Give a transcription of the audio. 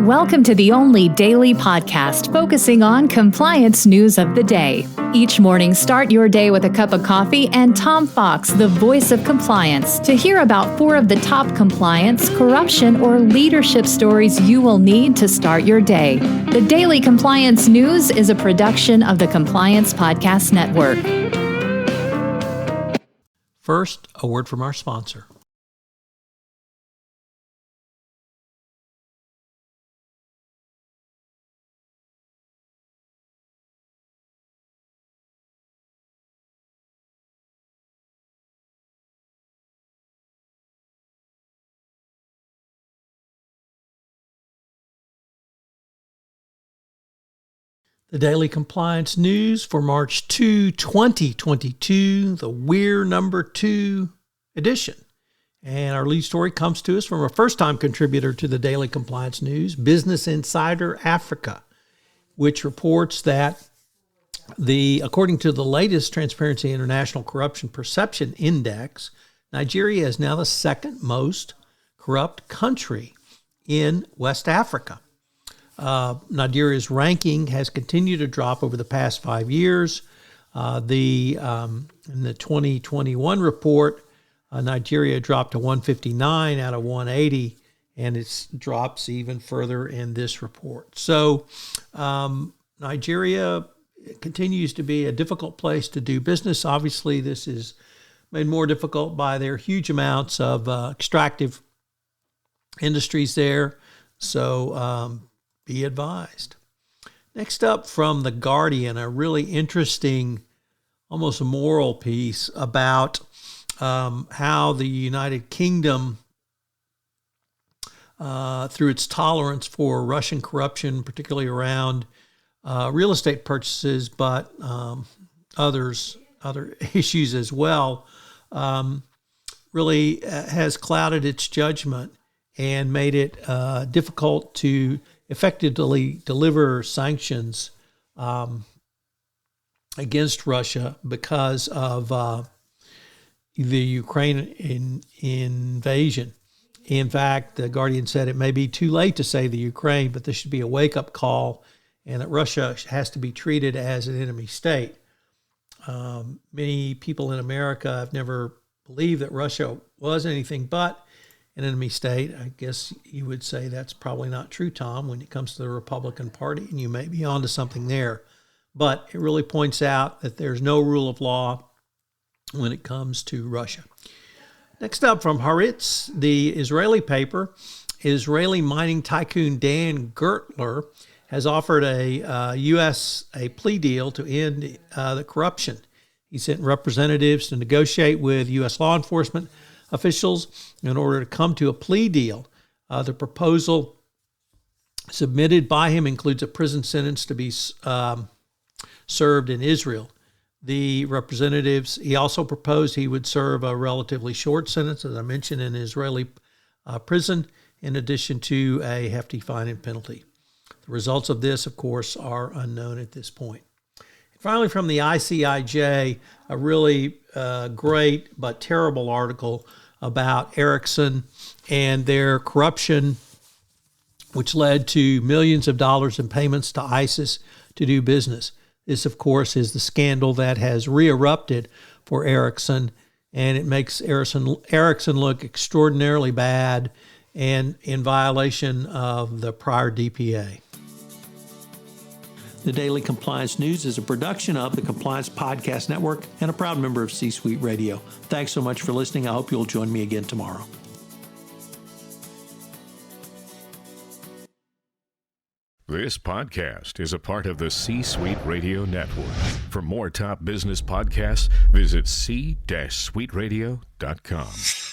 Welcome to the only daily podcast focusing on compliance news of the day. Each morning, start your day with a cup of coffee and Tom Fox, the voice of compliance, to hear about 4 of the top compliance, corruption, or leadership stories you will need to start your day. The Daily Compliance News is a production of the Compliance Podcast Network. First, a word from our sponsor. The Daily Compliance News for March 2, 2022, the We're Number 2 edition. And our lead story comes to us from a first-time contributor to the Daily Compliance News, Business Insider Africa, which reports that according to the latest Transparency International Corruption Perception Index, Nigeria is now the second most corrupt country in West Africa. Nigeria's ranking has continued to drop over the past 5 years. In the 2021 report, Nigeria dropped to 159 out of 180, and it drops even further in this report. So Nigeria continues to be a difficult place to do business. Obviously, this is made more difficult by their huge amounts of extractive industries there. So be advised. Next up from The Guardian, a really interesting, almost a moral piece about how the United Kingdom, through its tolerance for Russian corruption, particularly around real estate purchases, but other issues as well, really has clouded its judgment and made it difficult to effectively deliver sanctions against Russia because of the Ukraine invasion. In fact, The Guardian said it may be too late to save the Ukraine, but this should be a wake-up call, and that Russia has to be treated as an enemy state. Many people in America have never believed that Russia was anything but an enemy state. I guess you would say that's probably not true, Tom, when it comes to the Republican Party, and you may be onto something there. But it really points out that there's no rule of law when it comes to Russia. Next up from Haaretz, the Israeli paper, Israeli mining tycoon Dan Gertler has offered a plea deal to end the corruption. He sent representatives to negotiate with U.S. law enforcement officials in order to come to a plea deal. The proposal submitted by him includes a prison sentence to be served in Israel. The representatives, he also proposed he would serve a relatively short sentence, as I mentioned, in an Israeli prison, in addition to a hefty fine and penalty. The results of this, of course, are unknown at this point. Finally, from the ICIJ, a really great but terrible article about Ericsson and their corruption, which led to millions of dollars in payments to ISIS to do business. This, of course, is the scandal that has re-erupted for Ericsson, and it makes Ericsson look extraordinarily bad and in violation of the prior DPA. The Daily Compliance News is a production of the Compliance Podcast Network and a proud member of C-Suite Radio. Thanks so much for listening. I hope you'll join me again tomorrow. This podcast is a part of the C-Suite Radio Network. For more top business podcasts, visit c-suiteradio.com.